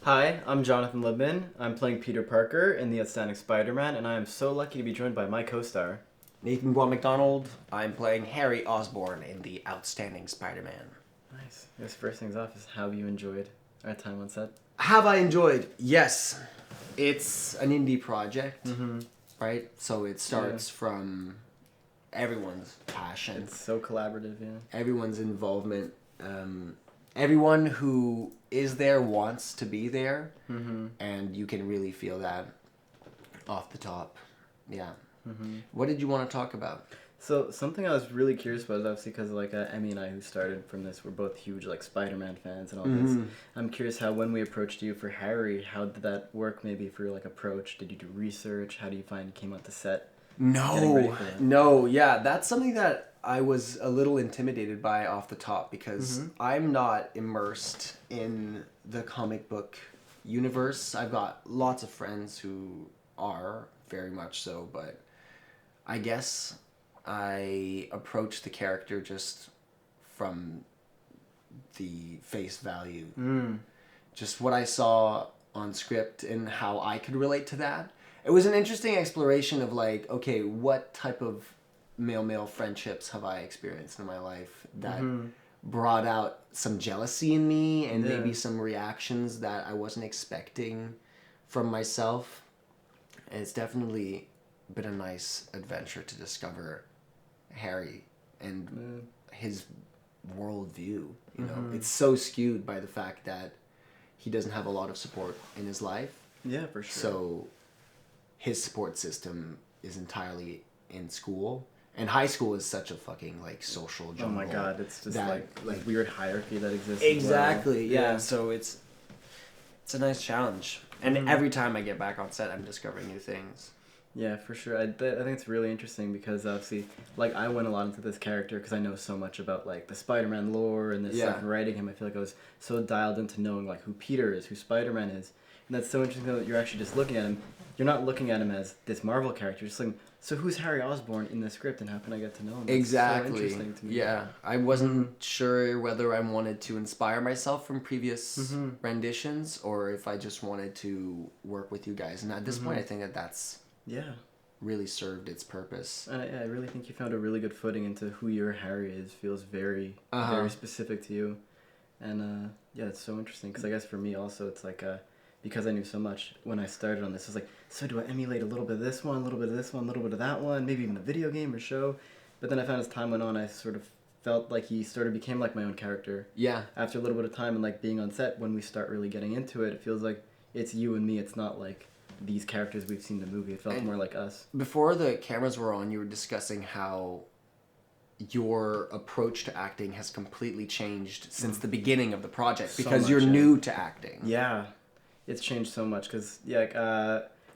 Hi, I'm Jonathan Libman. I'm playing Peter Parker in The Outstanding Spider-Man, and I am so lucky to be joined by my co-star. Nathan Bois-McDonald. I'm playing Harry Osborn in The Outstanding Spider-Man. Nice. I guess first things off is how you enjoyed our time on set. Have I enjoyed? Yes. It's an indie project, right? So it starts from everyone's passion. It's so collaborative, yeah. Everyone's involvement. Everyone who is there wants to be there, and you can really feel that off the top. Yeah. What did you want to talk about? So something I was really curious about is obviously because Emmy and I, who started from this, we're both huge Spider-Man fans and all this. I'm curious how when we approached you for Harry, how did that work? Maybe for your approach, did you do research? How do you find you came out to set? Yeah, that's something that I was a little intimidated by off the top because I'm not immersed in the comic book universe. I've got lots of friends who are very much so, but I guess I approached the character just from the face value. Just what I saw on script and how I could relate to that. It was an interesting exploration of okay, what type of male-male friendships have I experienced in my life that brought out some jealousy in me and maybe some reactions that I wasn't expecting from myself. And it's definitely been a nice adventure to discover Harry and his worldview. You know, it's so skewed by the fact that he doesn't have a lot of support in his life. Yeah, for sure. So his support system is entirely in school. And high school is such a fucking social jungle. Oh my god, it's just like weird hierarchy that exists. Exactly, yeah. So it's a nice challenge. And every time I get back on set, I'm discovering new things. Yeah, for sure. I think it's really interesting because obviously, I went a lot into this character because I know so much about the Spider-Man lore and this stuff. Writing him, I feel like I was so dialed into knowing who Peter is, who Spider-Man is, and that's so interesting that you're actually just looking at him. You're not looking at him as this Marvel character. You're just like, so who's Harry Osborn in the script, and how can I get to know him? That's exactly. So interesting to me. Yeah, I wasn't sure whether I wanted to inspire myself from previous renditions or if I just wanted to work with you guys. And at this point, I think that's really served its purpose. And I really think you found a really good footing into who your Harry is. Feels very, very specific to you. And it's so interesting because I guess for me also it's because I knew so much when I started on this, I was like, so do I emulate a little bit of this one, a little bit of this one, a little bit of that one, maybe even a video game or show? But then I found as time went on, I sort of felt like he sort of became my own character. Yeah. After a little bit of time and being on set, when we start really getting into it, it feels like it's you and me. It's not these characters we've seen in the movie. It felt more like us. Before the cameras were on, you were discussing how your approach to acting has completely changed since the beginning of the project because you're new to acting. Yeah. It's changed so much because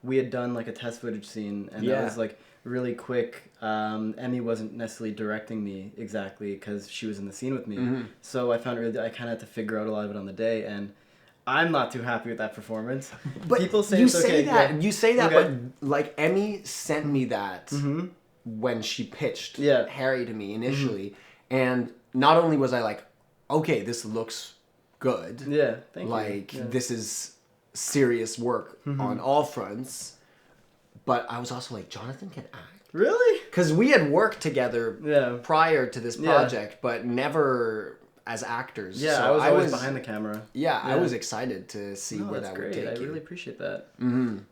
we had done a test footage scene and that was really quick. Emmy wasn't necessarily directing me exactly because she was in the scene with me, so I found I kind of had to figure out a lot of it on the day, and I'm not too happy with that performance. But people say you it's say okay. that you say that, okay. but Emmy sent me that when she pitched Harry to me initially, and not only was I okay, this looks good. Yeah, thank you. This is serious work on all fronts, but I was also Jonathan can act. Really? Because we had worked together prior to this project, but never as actors. Yeah, so I was always behind the camera. Yeah, I was excited to see where that great. would take you. I really appreciate that.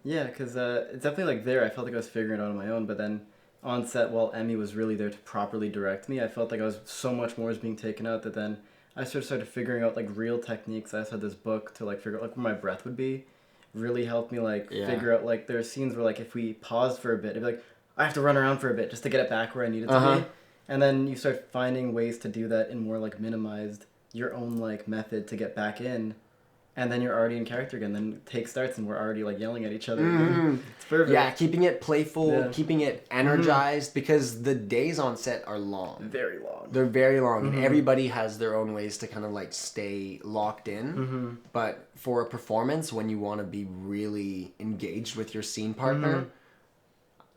Yeah, because it's definitely there. I felt like I was figuring it out on my own, but then on set, while Emmy was really there to properly direct me, I felt like I was so much more was being taken out that then I started figuring out real techniques. I also had this book to figure out where my breath would be. Really helped me figure out there are scenes where if we paused for a bit, it'd be I have to run around for a bit just to get it back where I need it to be. And then you start finding ways to do that in more minimized your own method to get back in. And then you're already in character again. Then take starts and we're already yelling at each other. It's perfect. Yeah, keeping it playful, keeping it energized because the days on set are long. Very long. They're very long, and everybody has their own ways to kind of stay locked in. But for a performance, when you want to be really engaged with your scene partner,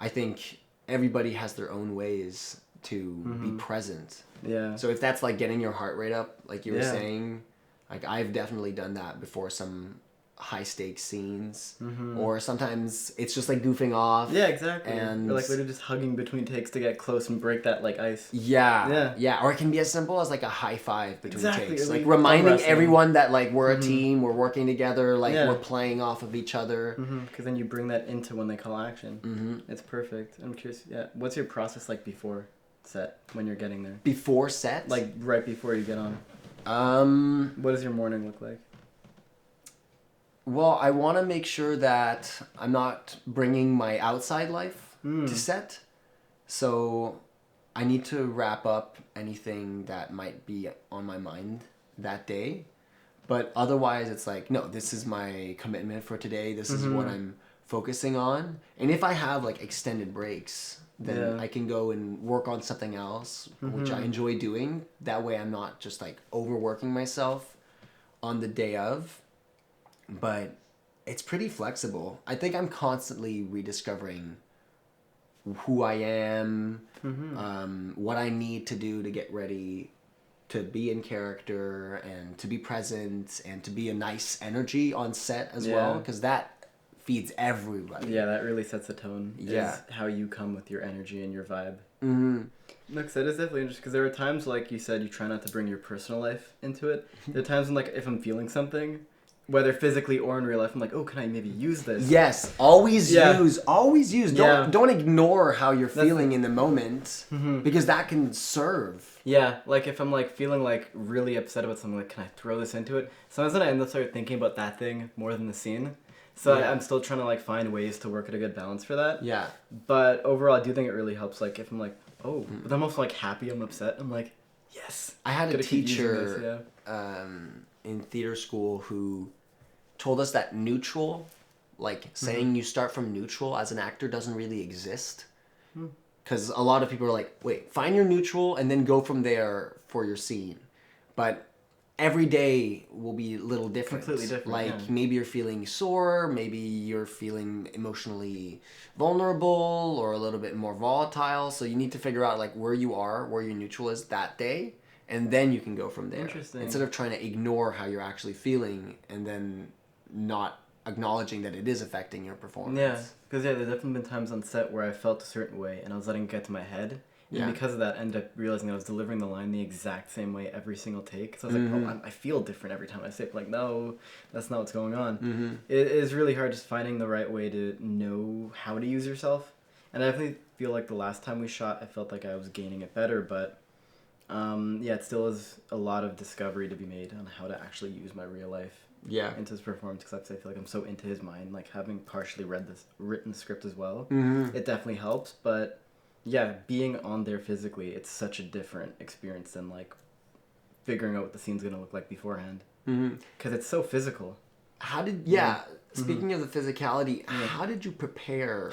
I think everybody has their own ways to be present. Yeah. So if that's getting your heart rate up, like you were saying. I've definitely done that before some high stakes scenes, or sometimes it's just like goofing off. Yeah, exactly. And or like literally just hugging between takes to get close and break that like ice. Yeah. Or it can be as simple as like a high five between takes, like Like reminding everyone that like we're a team, we're working together, like we're playing off of each other. Because then you bring that into when they call action. It's perfect. I'm curious. Yeah, what's your process like before set when you're getting there? Before set, like right before you get on. What does your morning look like? Well, I want to make sure that I'm not bringing my outside life to set. So I need to wrap up anything that might be on my mind that day. But otherwise, it's like, no, this is my commitment for today. This is what I'm focusing on. And if I have like extended breaks, then I can go and work on something else, which I enjoy doing. That way I'm not just like overworking myself on the day of. But it's pretty flexible. I think I'm constantly rediscovering who I am, what I need to do to get ready to be in character and to be present and to be a nice energy on set as well, because that feeds everybody. Yeah, that really sets a tone. Yeah. Is how you come with your energy and your vibe. Mm-hmm. Look, that is definitely interesting because there are times, like you said, you try not to bring your personal life into it. There are times when, like, if I'm feeling something, whether physically or in real life, I'm like, oh, can I maybe use this? Yes, always use. Don't ignore how you're feeling in the moment, because that can serve. Yeah, like if I'm like feeling like really upset about something, like, can I throw this into it? Sometimes then I end up start thinking about that thing more than the scene. So I'm still trying to like find ways to work at a good balance for that. Yeah. But overall, I do think it really helps. Like if I'm like, oh, but I'm also like happy I'm upset. I'm like, yes. I had a teacher in theater school who told us that neutral, like saying you start from neutral as an actor doesn't really exist. Because a lot of people are like, wait, find your neutral and then go from there for your scene. But every day will be a little different. Completely different. Like maybe you're feeling sore, maybe you're feeling emotionally vulnerable or a little bit more volatile. So you need to figure out like where you are, where your neutral is that day, and then you can go from there. Interesting. Instead of trying to ignore how you're actually feeling and then not acknowledging that it is affecting your performance. Yeah, because there's definitely been times on set where I felt a certain way and I was letting it get to my head. And because of that, I ended up realizing I was delivering the line the exact same way every single take. So I was like, oh, I feel different every time I say it. Like, no, that's not what's going on. It is really hard just finding the right way to know how to use yourself. And I definitely feel like the last time we shot, I felt like I was gaining it better. But it still is a lot of discovery to be made on how to actually use my real life into his performance. Because I feel like I'm so into his mind. Like, having partially read this written script as well, it definitely helps. But yeah, being on there physically, it's such a different experience than like figuring out what the scene's gonna look like beforehand. Because it's so physical. How did speaking of the physicality, how did you prepare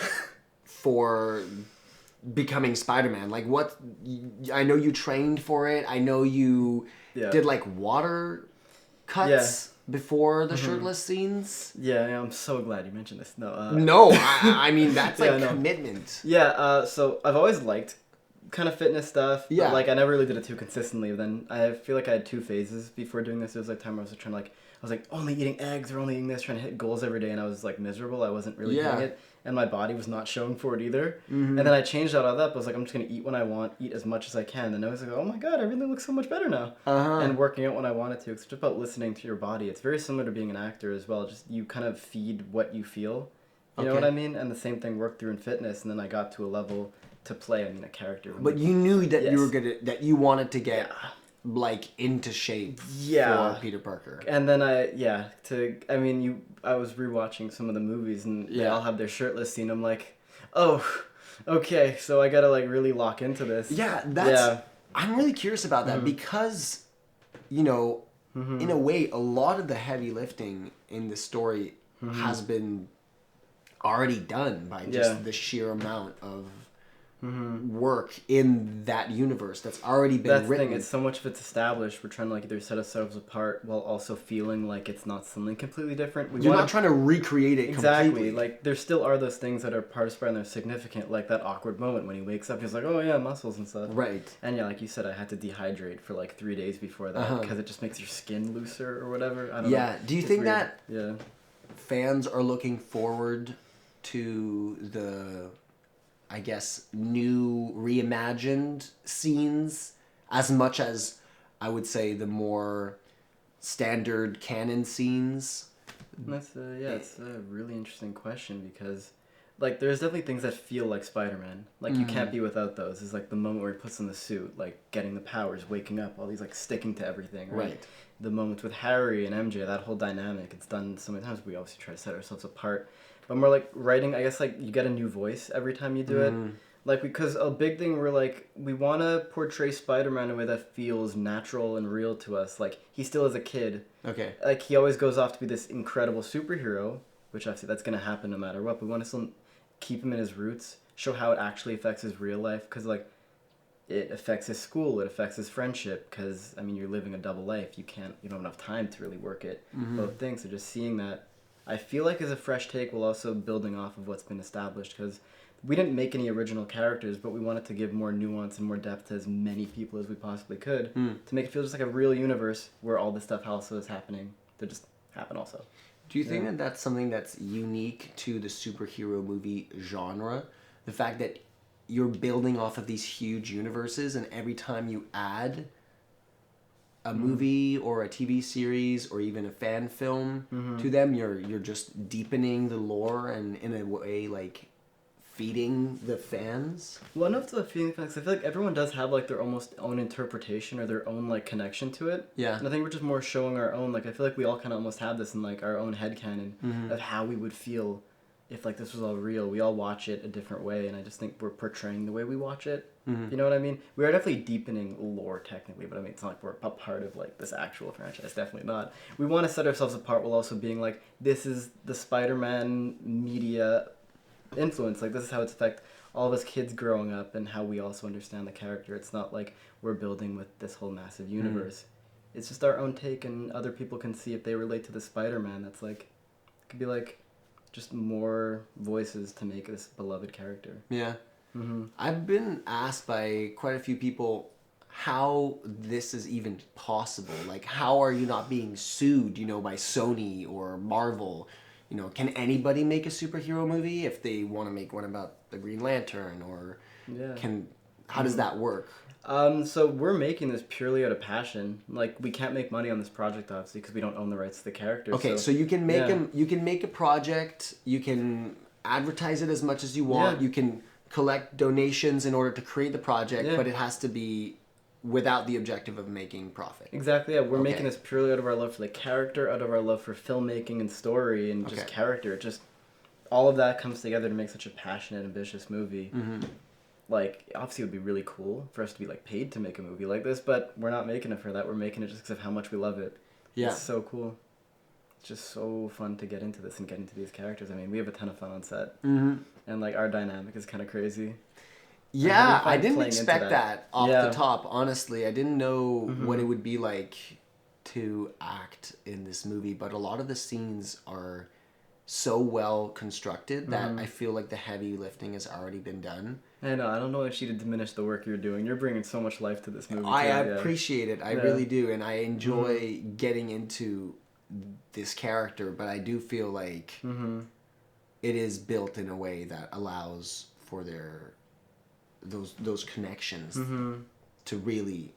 for becoming Spider-Man? Like, what? I know you trained for it. I know you did like water cuts before the shirtless scenes. Yeah, I'm so glad you mentioned this. I mean that's like commitment. Yeah, so I've always liked kind of fitness stuff. Yeah. But, like, I never really did it too consistently. Then I feel like I had two phases before doing this. It was like time where I was trying to I was like only eating eggs or only eating this, trying to hit goals every day, and I was like miserable. I wasn't really doing it. And my body was not showing for it either. And then I changed out all that. I was like, I'm just going to eat when I want, eat as much as I can. And I was like, oh my God, everything looks so much better now. And working out when I wanted to. It's just about listening to your body. It's very similar to being an actor as well. Just you kind of feed what you feel. You know what I mean? And the same thing worked through in fitness. And then I got to a level to play, a character. But you knew that you were that you wanted to get like into shape for Peter Parker. And then I was rewatching some of the movies and they all have their shirtless scene. I'm like, oh, okay, so I gotta like really lock into this. I'm really curious about that because, in a way, a lot of the heavy lifting in the story has been already done by just the sheer amount of work in that universe that's already been written. That's the thing. It's so much of it's established. We're trying to like either set ourselves apart while also feeling like it's not something completely different. You're not trying to recreate it completely. Like there still are those things that are part of Spider-Man that are significant, like that awkward moment when he wakes up. He's like, oh yeah, muscles and stuff. Right. And like you said, I had to dehydrate for like 3 days before that because it just makes your skin looser or whatever. I don't know. Do you think weird. that? Yeah. fans are looking forward to the, I guess, new reimagined scenes as much as I would say the more standard canon scenes? That's it's a really interesting question because, like, there's definitely things that feel like Spider-Man. Like, you can't be without those. It's like the moment where he puts on the suit, like getting the powers, waking up, all these like sticking to everything. Right. The moments with Harry and MJ, that whole dynamic. It's done so many times. We obviously try to set ourselves apart, but more like writing. I guess like you get a new voice every time you do it. Like, because a big thing, we're like, we want to portray Spider-Man in a way that feels natural and real to us. Like, he still is a kid. Okay. Like, he always goes off to be this incredible superhero, which obviously that's going to happen no matter what. But we want to still keep him in his roots, show how it actually affects his real life. Because, like, it affects his school, it affects his friendship. Because, I mean, you're living a double life. You don't have enough time to really work it. Both things. So just seeing that, I feel like is a fresh take while also building off of what's been established. Because we didn't make any original characters, but we wanted to give more nuance and more depth to as many people as we possibly could to make it feel just like a real universe where all this stuff also is happening to just happen also. Do you think that that's something that's unique to the superhero movie genre? The fact that you're building off of these huge universes, and every time you add a movie or a TV series or even a fan film to them, you're just deepening the lore and in a way like feeding the fans? Well, enough to the feeding fans. I feel like everyone does have like their almost own interpretation or their own like connection to it. Yeah. And I think we're just more showing our own. Like I feel like we all kind of almost have this in like our own headcanon of how we would feel if like this was all real. We all watch it a different way, and I just think we're portraying the way we watch it. You know what I mean? We are definitely deepening lore technically, but I mean it's not like we're a part of like this actual franchise. Definitely not. We want to set ourselves apart while also being like, this is the Spider-Man media influence. Like, this is how it's affect all of us kids growing up and how we also understand the character. It's not like we're building with this whole massive universe. It's just our own take, and other people can see if they relate to the Spider-Man. That's like, it could be like just more voices to make this beloved character. Yeah. I've been asked by quite a few people how this is even possible. Like, how are you not being sued, by Sony or Marvel? Can anybody make a superhero movie if they want to make one about the Green Lantern, or how does that work? So we're making this purely out of passion. Like, we can't make money on this project obviously because we don't own the rights to the characters. Okay, so you can make you can make a project, you can advertise it as much as you want, you can collect donations in order to create the project, but it has to be without the objective of making profit. Exactly, yeah. We're making this purely out of our love for the character, out of our love for filmmaking and story and just character. Just all of that comes together to make such a passionate, ambitious movie. Like, obviously it would be really cool for us to be like paid to make a movie like this, but we're not making it for that. We're making it just because of how much we love it. Yeah. It's so cool. It's just so fun to get into this and get into these characters. I mean, we have a ton of fun on set. And like our dynamic is kind of crazy. Yeah, I didn't expect that off the top, honestly. I didn't know what it would be like to act in this movie, but a lot of the scenes are so well constructed that I feel like the heavy lifting has already been done. I know. I don't know if she to diminish the work you're doing. You're bringing so much life to this movie. I appreciate it. I really do, and I enjoy getting into this character, but I do feel like it is built in a way that allows for those connections to really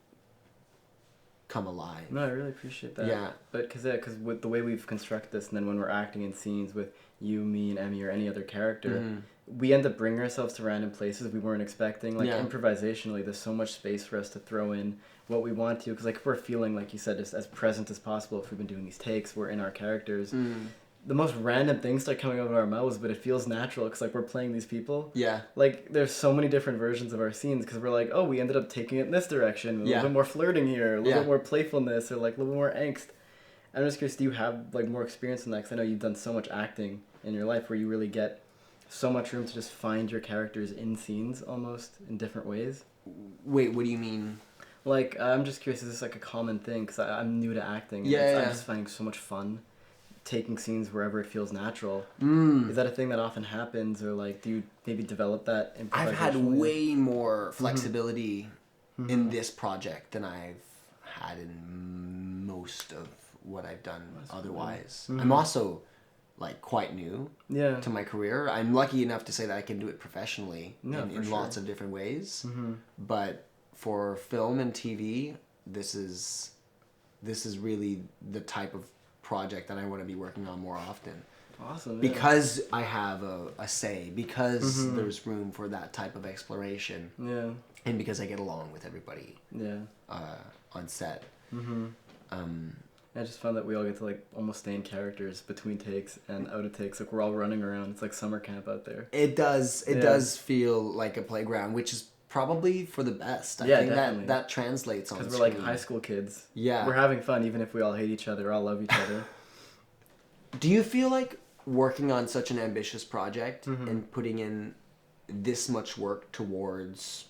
come alive. No, I really appreciate that. Yeah. But because with the way we've constructed this, and then when we're acting in scenes with you, me, and Emmy, or any other character, we end up bringing ourselves to random places we weren't expecting. Like, improvisationally, there's so much space for us to throw in what we want to. Because, like, if we're feeling, like you said, just as present as possible, if we've been doing these takes, we're in our characters. The most random things start coming out of our mouths, but it feels natural because, like, we're playing these people. Yeah. Like, there's so many different versions of our scenes because we're like, oh, we ended up taking it in this direction. A little bit more flirting here, a little bit more playfulness, or, like, a little bit more angst. I'm just curious, do you have, like, more experience in that? Because I know you've done so much acting in your life where you really get so much room to just find your characters in scenes almost in different ways. Wait, what do you mean? Like, I'm just curious, is this, like, a common thing? Because I'm new to acting. And I'm just finding so much fun taking scenes wherever it feels natural. Is that a thing that often happens, or like do you maybe develop that improvisation? I've had way more flexibility in this project than I've had in most of what I've done otherwise. I'm also like quite new Yeah. to my career. I'm lucky enough to say that I can do it professionally in sure. lots of different ways. But for film and TV, this is really the type of project that I want to be working on more often. Awesome. Yeah. Because I have a say, because there's room for that type of exploration. Yeah. And because I get along with everybody. Yeah. On set. I just found that we all get to like almost stay in characters between takes and out of takes. Like we're all running around. It's like summer camp out there. It does. It does feel like a playground, which is probably for the best. I think definitely. that translates on screen. Because we're like high school kids. Yeah. We're having fun even if we all hate each other, all love each other. Do you feel like working on such an ambitious project and putting in this much work towards,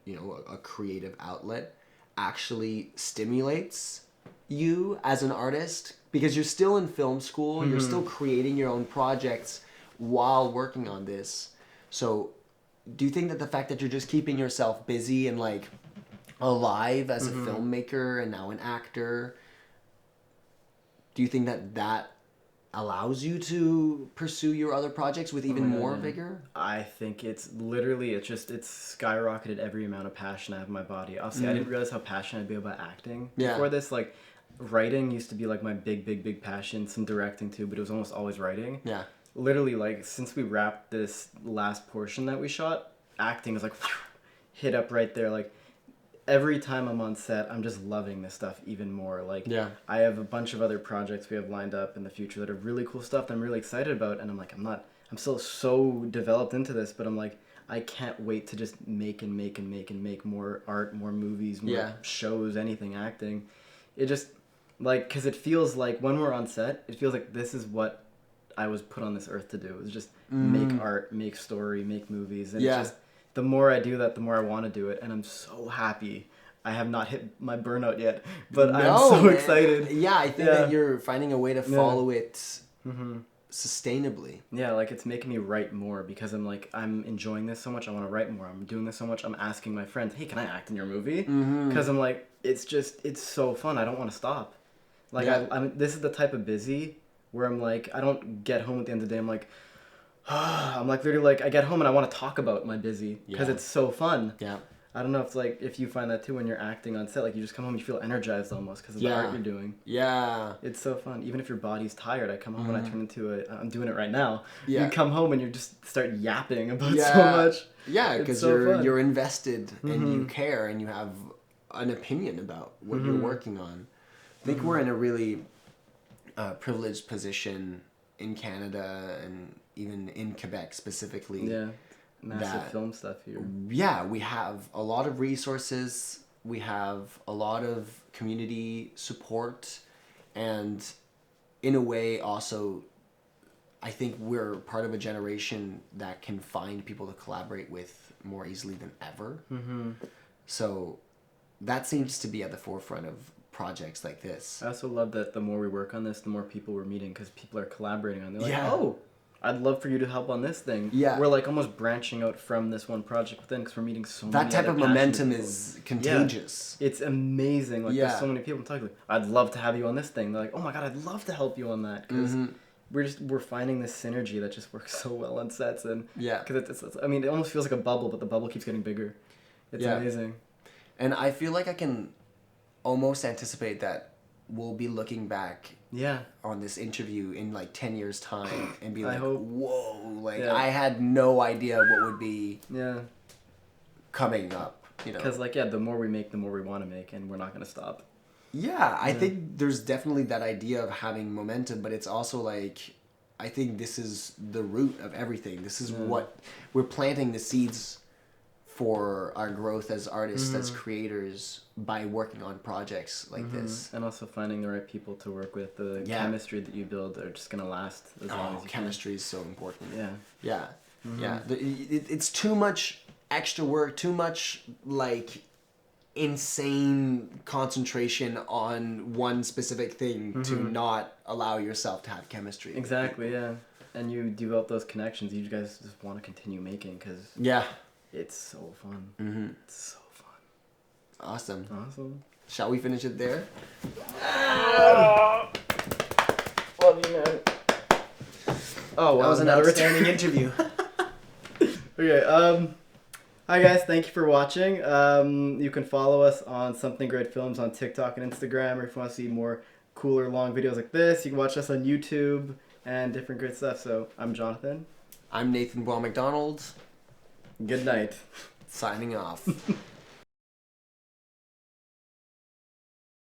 a creative outlet actually stimulates you as an artist? Because you're still in film school, you're still creating your own projects while working on this. So do you think that the fact that you're just keeping yourself busy and like alive as a filmmaker and now an actor, do you think that allows you to pursue your other projects with even more vigor? I think it's skyrocketed every amount of passion I have in my body. Obviously, I didn't realize how passionate I'd be about acting before this. Like, writing used to be like my big passion. Some directing too, but it was almost always writing. Yeah. Literally, like, since we wrapped this last portion that we shot, acting is like hit up right there. Like, every time I'm on set, I'm just loving this stuff even more. Like, I have a bunch of other projects we have lined up in the future that are really cool stuff that I'm really excited about. And I'm like, I'm still so developed into this, but I'm like, I can't wait to just make more art, more movies, more shows, anything, acting. It just, like, because it feels like when we're on set, it feels like this is what I was put on this earth to do. Is just make art, make story, make movies. And it's just, the more I do that, the more I want to do it. And I'm so happy. I have not hit my burnout yet, but I'm so excited. Yeah, I think that you're finding a way to follow it sustainly. Yeah, like it's making me write more because I'm like, I'm enjoying this so much. I want to write more. I'm doing this so much. I'm asking my friends, hey, can I act in your movie? Because I'm like, it's so fun. I don't want to stop. Like, this is the type of busy where I'm like, I don't get home at the end of the day. I'm like, I'm like literally like, I get home and I want to talk about my busy because it's so fun. Yeah. I don't know if you find that too when you're acting on set. Like, you just come home and you feel energized almost because of the art you're doing. Yeah. It's so fun. Even if your body's tired, I come home and I turn into I'm doing it right now. Yeah. You come home and you just start yapping about so much. Yeah, because you're invested and you care and you have an opinion about what you're working on. I think we're in a really privileged position in Canada and even in Quebec specifically. Yeah. Massive film stuff here. Yeah, we have a lot of resources. We have a lot of community support. And in a way, also, I think we're part of a generation that can find people to collaborate with more easily than ever. So that seems to be at the forefront of projects like this. I also love that the more we work on this, the more people we're meeting because people are collaborating on it. They're like, oh, I'd love for you to help on this thing. Yeah. We're like almost branching out from this one project within because we're meeting so many That type of momentum is contagious. Yeah. It's amazing. Like, there's so many people talking like, I'd love to have you on this thing. They're like, oh my God, I'd love to help you on that. Because we're finding this synergy that just works so well on sets. And because it's, I mean, it almost feels like a bubble, but the bubble keeps getting bigger. It's amazing. And I feel like I can almost anticipate that we'll be looking back on this interview in like 10 years time and be like, whoa, like I had no idea what would be coming up, because like the more we make, the more we want to make, and we're not going to stop. I think there's definitely that idea of having momentum, but it's also like, I think this is the root of everything. This is what we're planting the seeds for our growth as artists, as creators, by working on projects like this. And also finding the right people to work with. The chemistry that you build are just going to last as long as you chemistry is so important. Yeah. It's too much extra work, too much, like, insane concentration on one specific thing to not allow yourself to have chemistry. Exactly, And you develop those connections you guys just want to continue making because... it's so fun. It's so fun. Awesome. Shall we finish it there? Love you, man. Oh, wow. That was an outstanding interview. Okay, hi guys, thank you for watching. You can follow us on Something Great Films on TikTok and Instagram, or if you want to see more cooler long videos like this, you can watch us on YouTube and different great stuff. So, I'm Jonathan. I'm Nathan Bois-McDonald. Good night. Signing off.